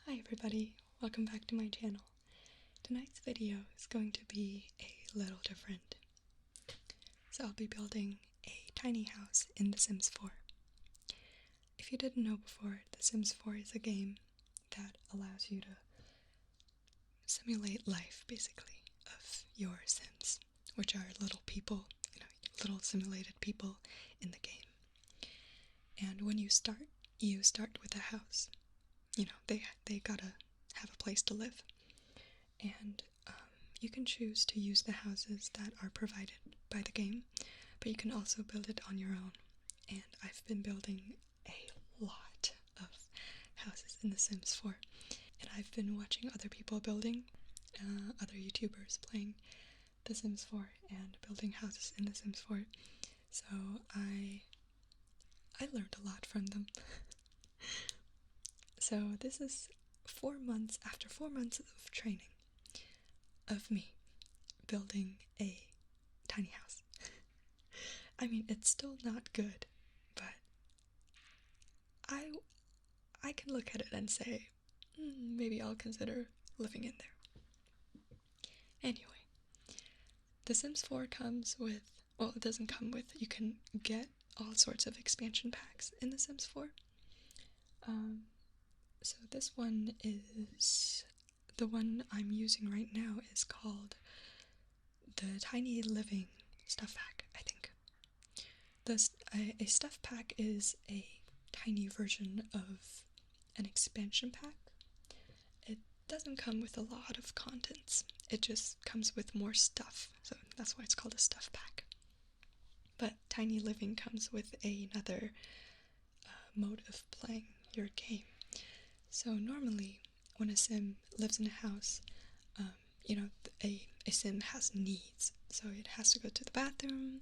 Hi everybody, welcome back to my channel. Tonight's video is going to be a little different. So I'll be building a tiny house in The Sims 4. If you didn't know before, The Sims 4 is a game that allows you to simulate life, basically, of your Sims, which are little people, little simulated people in the game. And when you start with a house. They gotta have a place to live. And you can choose to use the houses that are provided by the game, but you can also build it on your own. And I've been building a lot of houses in The Sims 4. And I've been watching other people building, other YouTubers playing The Sims 4 and building houses in The Sims 4. So I learned a lot from them. So this is 4 months, after 4 months of training of me building a tiny house. I mean, it's still not good, but I can look at it and say, maybe I'll consider living in there. Anyway, The Sims 4 comes with, well, it doesn't come with, you can get all sorts of expansion packs in The Sims 4. So this one is, the one I'm using right now is called the Tiny Living Stuff Pack, I think. A stuff pack is a tiny version of an expansion pack. It doesn't come with a lot of contents. It just comes with more stuff, so that's why it's called a stuff pack. But Tiny Living comes with another mode of playing your game. So normally, when a Sim lives in a house, a Sim has needs. So it has to go to the bathroom,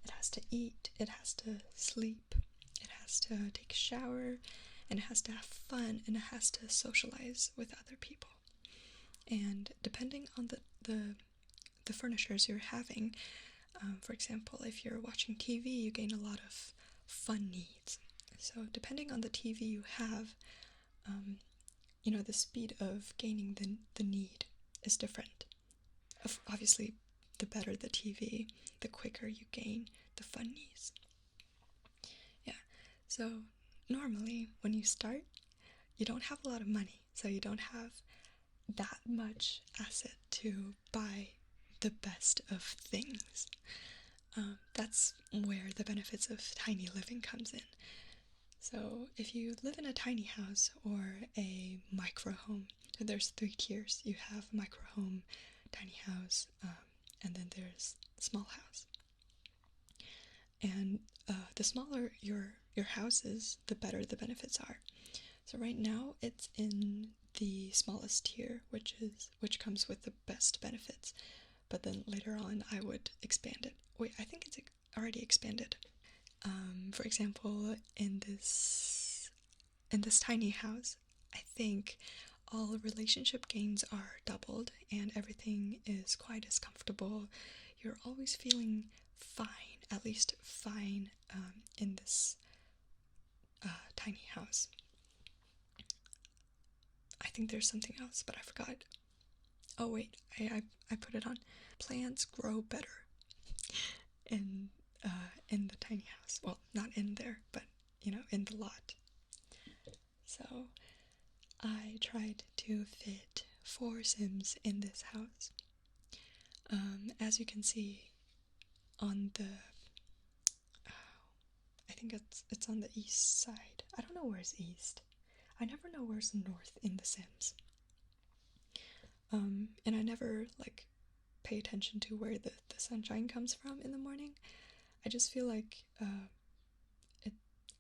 it has to eat, it has to sleep, it has to take a shower, and it has to have fun, and it has to socialize with other people. And depending on the furnitures you're having, for example, if you're watching TV, you gain a lot of fun needs. So depending on the TV you have, the speed of gaining the need is different. Obviously, the better the TV, the quicker you gain the fun needs. Yeah, so normally when you start, you don't have a lot of money, so you don't have that much asset to buy the best of things. That's where the benefits of tiny living comes in. So if you live in a tiny house or a micro home, so there's 3 tiers. You have micro home, tiny house, and then there's small house. And the smaller your house is, the better the benefits are. So right now it's in the smallest tier, which comes with the best benefits. But then later on I would expand it. Wait, I think it's already expanded. For example, in this tiny house, I think all relationship gains are doubled and everything is quite as comfortable. You're always feeling fine, at least fine, in this tiny house. I think there's something else, but I forgot. Oh wait, I put it on. Plants grow better in the tiny house. Well, not in there, but in the lot. So I tried to fit 4 Sims in this house. As you can see on the, I think it's on the east side. I don't know where's east. I never know where's north in The Sims. And I never pay attention to where the sunshine comes from in the morning. I just feel like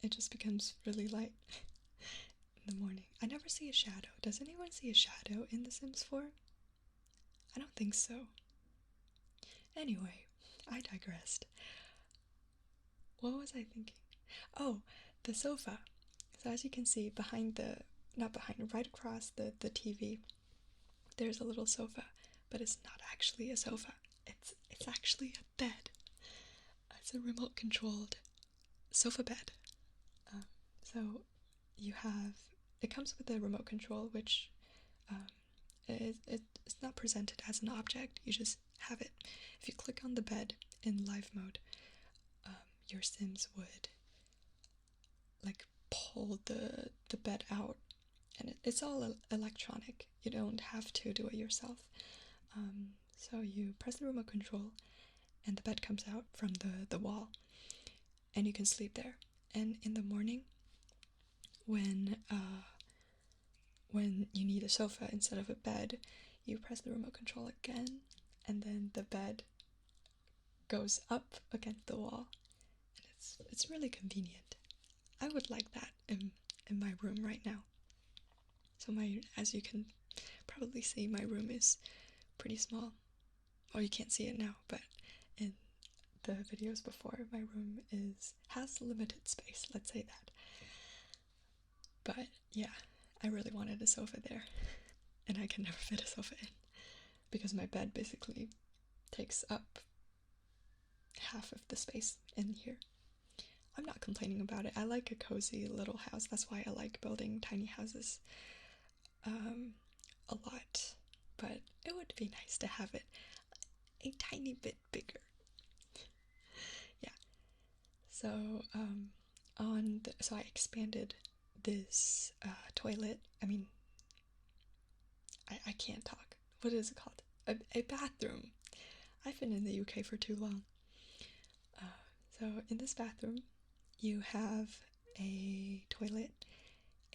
it just becomes really light in the morning. I never see a shadow. Does anyone see a shadow in The Sims 4? I don't think so. Anyway, I digressed. What was I thinking? Oh, the sofa. So as you can see, right across the TV, there's a little sofa, but it's not actually a sofa. It's actually a bed. It's a remote-controlled sofa bed. So you have it comes with a remote control, which it's not presented as an object. You just have it. If you click on the bed in live mode, your Sims would like pull the bed out, and it's all electronic. You don't have to do it yourself. So you press the remote control, and the bed comes out from the wall, and you can sleep there. And in the morning, when you need a sofa instead of a bed, you press the remote control again, and then the bed goes up against the wall, and it's really convenient. I would like that in my room right now. So as you can probably see, my room is pretty small. Well, you can't see it now, but in the videos before, my room has limited space, let's say that. But yeah, I really wanted a sofa there, and I can never fit a sofa in because my bed basically takes up half of the space in here. I'm not complaining about it. I like a cozy little house. That's why I like building tiny houses a lot. But it would be nice to have it a tiny bit bigger. Yeah. So so I expanded this toilet. I mean, I can't talk. What is it called? A bathroom. I've been in the UK for too long. So in this bathroom, you have a toilet,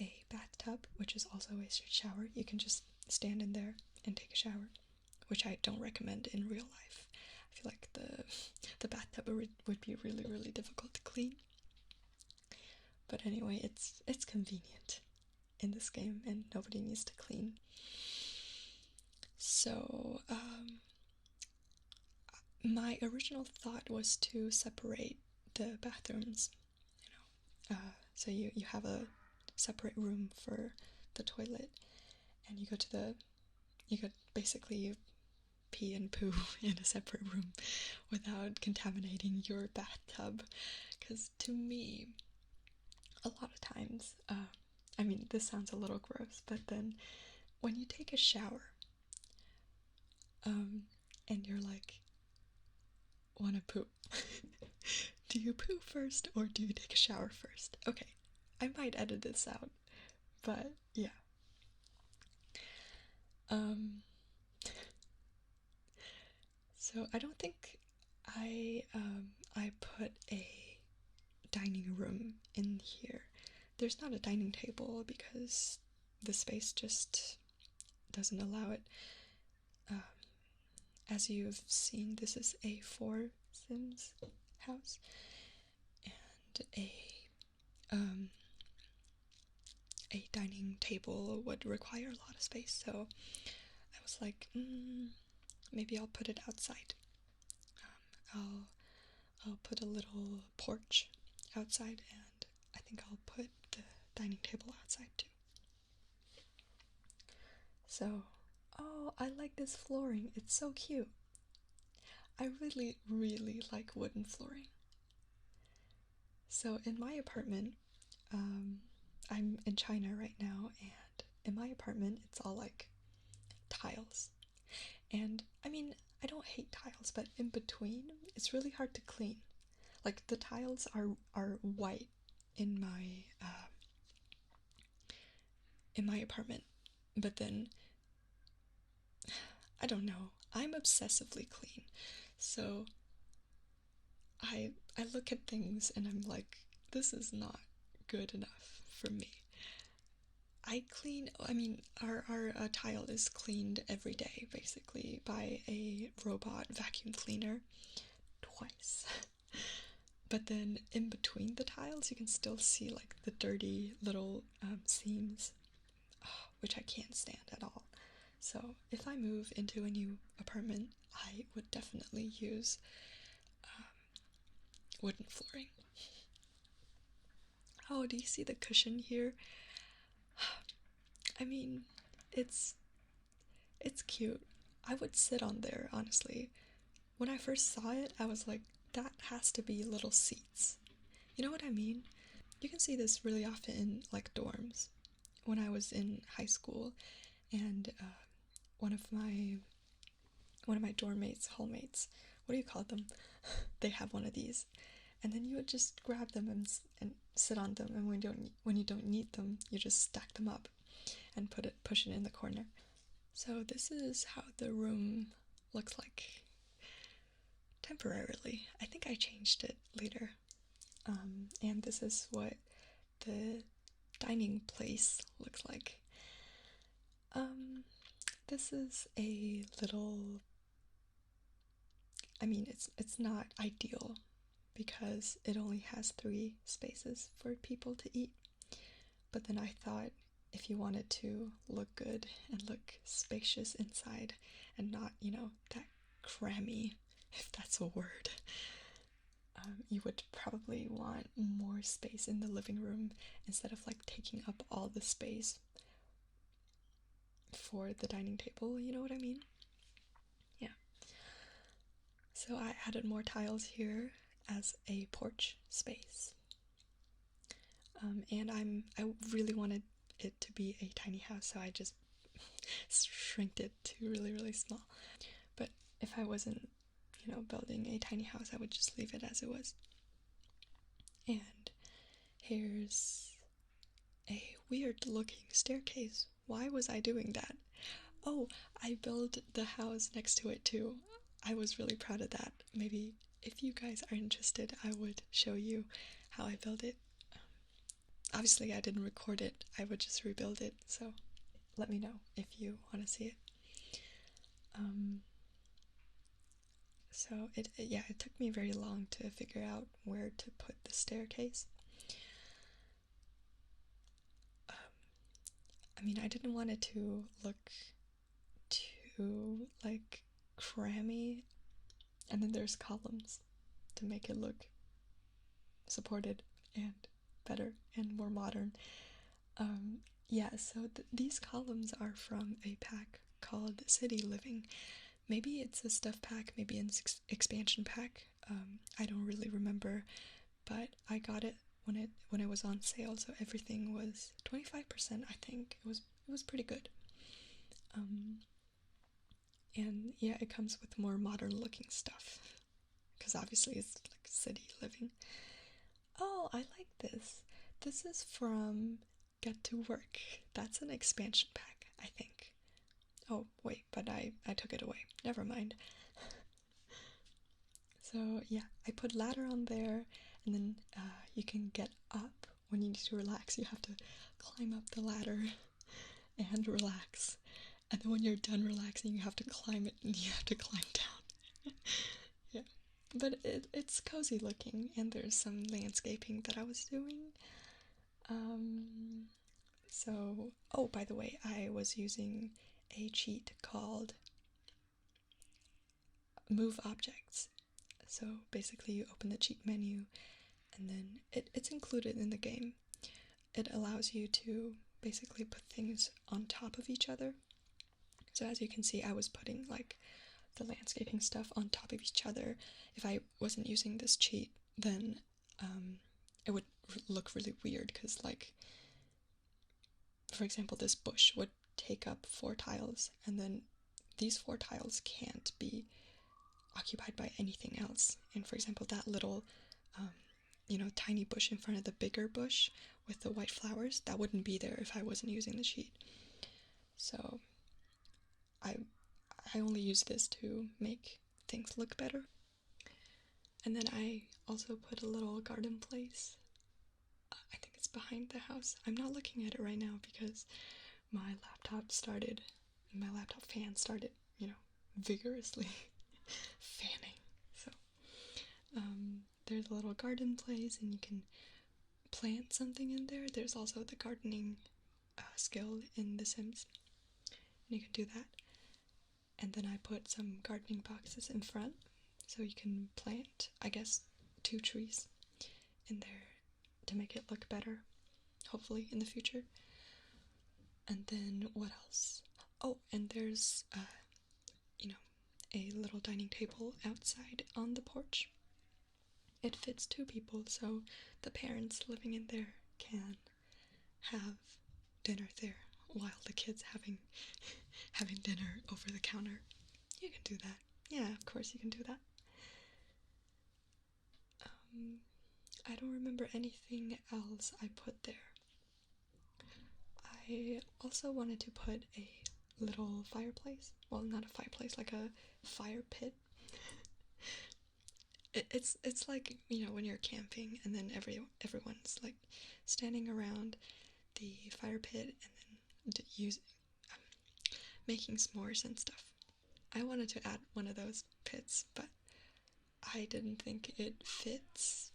a bathtub, which is also a shower. You can just stand in there and take a shower, which I don't recommend in real life. I feel like the bathtub would be really, really difficult to clean. But anyway, it's convenient in this game, and nobody needs to clean. So my original thought was to separate the bathrooms. So you have a separate room for the toilet, and you basically pee and poo in a separate room without contaminating your bathtub. Because to me, a lot of times, I mean, this sounds a little gross, but then when you take a shower, and you're like, wanna poop, do you poo first or do you take a shower first? Okay, I might edit this out, but yeah. So I don't think I put a dining room in here. There's not a dining table because the space just doesn't allow it. As you've seen, this is a 4 Sims house, and a dining table would require a lot of space, so I was like, maybe I'll put it outside. I'll put a little porch outside, and I think I'll put the dining table outside too. So, oh, I like this flooring. It's so cute. I really, really like wooden flooring. So in my apartment, I'm in China right now, and in my apartment, it's all like tiles. And I mean, I don't hate tiles, but in between, it's really hard to clean. Like the tiles are white in my apartment, but then I don't know. I'm obsessively clean, so I look at things and I'm like, this is not good enough for me. I mean, our tile is cleaned every day, basically, by a robot vacuum cleaner twice. But then in between the tiles, you can still see like the dirty little seams, which I can't stand at all. So if I move into a new apartment, I would definitely use wooden flooring. Oh, do you see the cushion here? I mean, it's cute. I would sit on there, honestly. When I first saw it, I was like, that has to be little seats. You know what I mean? You can see this really often in like dorms, when I was in high school, and one of my dorm mates, hallmates, what do you call them? They have one of these, and then you would just grab them and sit on them, and when you don't need them, you just stack them up and push it in the corner. So this is how the room looks like temporarily. I think I changed it later. And this is what the dining place looks like. This is a little, I mean, it's not ideal because it only has 3 spaces for people to eat. But then I thought if you wanted to look good and look spacious inside and not, that crammy, if that's a word, you would probably want more space in the living room instead of like taking up all the space for the dining table, you know what I mean? Yeah. So I added more tiles here as a porch space. And I really wanted it to be a tiny house, so I just shrinked it to really, really small. But if I wasn't, building a tiny house, I would just leave it as it was. And here's a weird looking staircase. Why was I doing that? Oh, I built the house next to it too. I was really proud of that. Maybe if you guys are interested, I would show you how I built it. Obviously, I didn't record it. I would just rebuild it. So let me know if you want to see it. So it took me very long to figure out where to put the staircase. I mean, I didn't want it to look too like crammy, and then there's columns to make it look supported and better and more modern. So these columns are from a pack called City Living. Maybe it's a stuff pack, maybe an expansion pack. I don't really remember, but I got it when it was on sale, so everything was 25%. I think it was pretty good. And yeah, it comes with more modern looking stuff because obviously it's like City Living. Oh, I like this. This is from Get to Work. That's an expansion pack, I think. Oh, wait, but I took it away. Never mind. So, yeah, I put ladder on there, and then you can get up when you need to relax. You have to climb up the ladder and relax. And then when you're done relaxing, you have to climb it and you have to climb down. Yeah. But it's cozy looking, and there's some landscaping that I was doing. Oh, by the way, I was using a cheat called Move Objects. So basically you open the cheat menu, and then it's included in the game. It allows you to basically put things on top of each other. So as you can see, I was putting like the landscaping stuff on top of each other. If I wasn't using this cheat, then it would look really weird because, like, for example, this bush would take up 4 tiles, and then these 4 tiles can't be occupied by anything else. And for example, that little tiny bush in front of the bigger bush with the white flowers, that wouldn't be there if I wasn't using the sheet. So I only use this to make things look better. And then I also put a little garden place. I think it's behind the house. I'm not looking at it right now because my laptop fan started, vigorously fanning. So there's a little garden place, and you can plant something in there. There's also the gardening skill in The Sims, and you can do that. And then I put some gardening boxes in front, so you can plant, I guess, 2 trees in there to make it look better, hopefully in the future. And then what else? Oh, and there's a little dining table outside on the porch. It fits 2 people, so the parents living in there can have dinner there while the kids having dinner over the counter. You can do that. Yeah, of course you can do that. I don't remember anything else I put there. I also wanted to put a little fireplace. Well, not a fireplace, like a fire pit. It's like, you know, when you're camping and then everyone's like standing around the fire pit and then making s'mores and stuff. I wanted to add one of those pits, but I didn't think it fits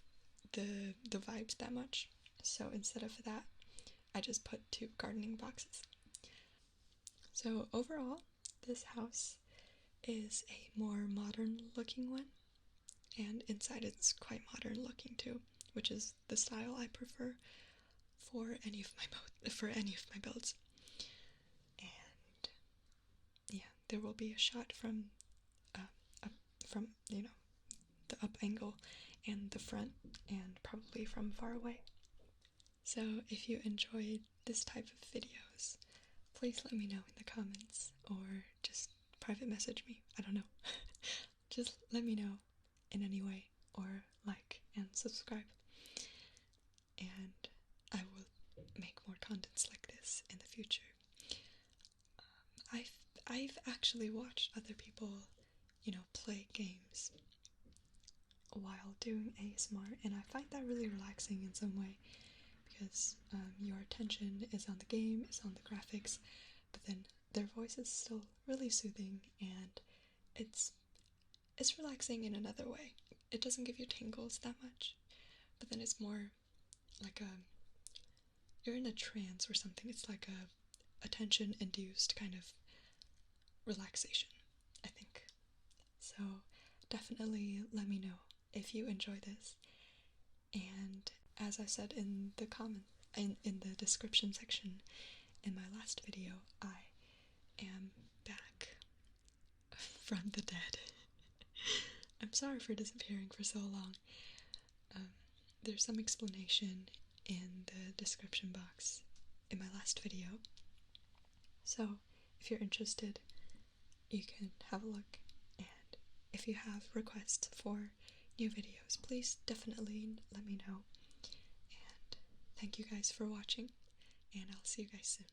the vibes that much. So instead of that, I just put 2 gardening boxes. So overall, this house is a more modern looking one, and inside it's quite modern looking too, which is the style I prefer for any of my builds. And yeah, there will be a shot from you know, the up angle and the front, and probably from far away. So if you enjoyed this type of videos, please let me know in the comments or just private message me. I don't know. Just let me know in any way, or like and subscribe. And I will make more contents like this in the future. I've actually watched other people, you know, play games while doing ASMR, and I find that really relaxing in some way, because your attention is on the game, is on the graphics, but then their voice is still really soothing, and it's relaxing in another way. It doesn't give you tingles that much, but then it's more like you're in a trance or something. It's like a attention induced kind of relaxation, I think. So definitely let me know if you enjoy this. And as I said in the in the description section in my last video, I am back from the dead. I'm sorry for disappearing for so long. There's some explanation in the description box in my last video. So if you're interested, you can have a look. And if you have requests for new videos, please definitely let me know. And thank you guys for watching, and I'll see you guys soon.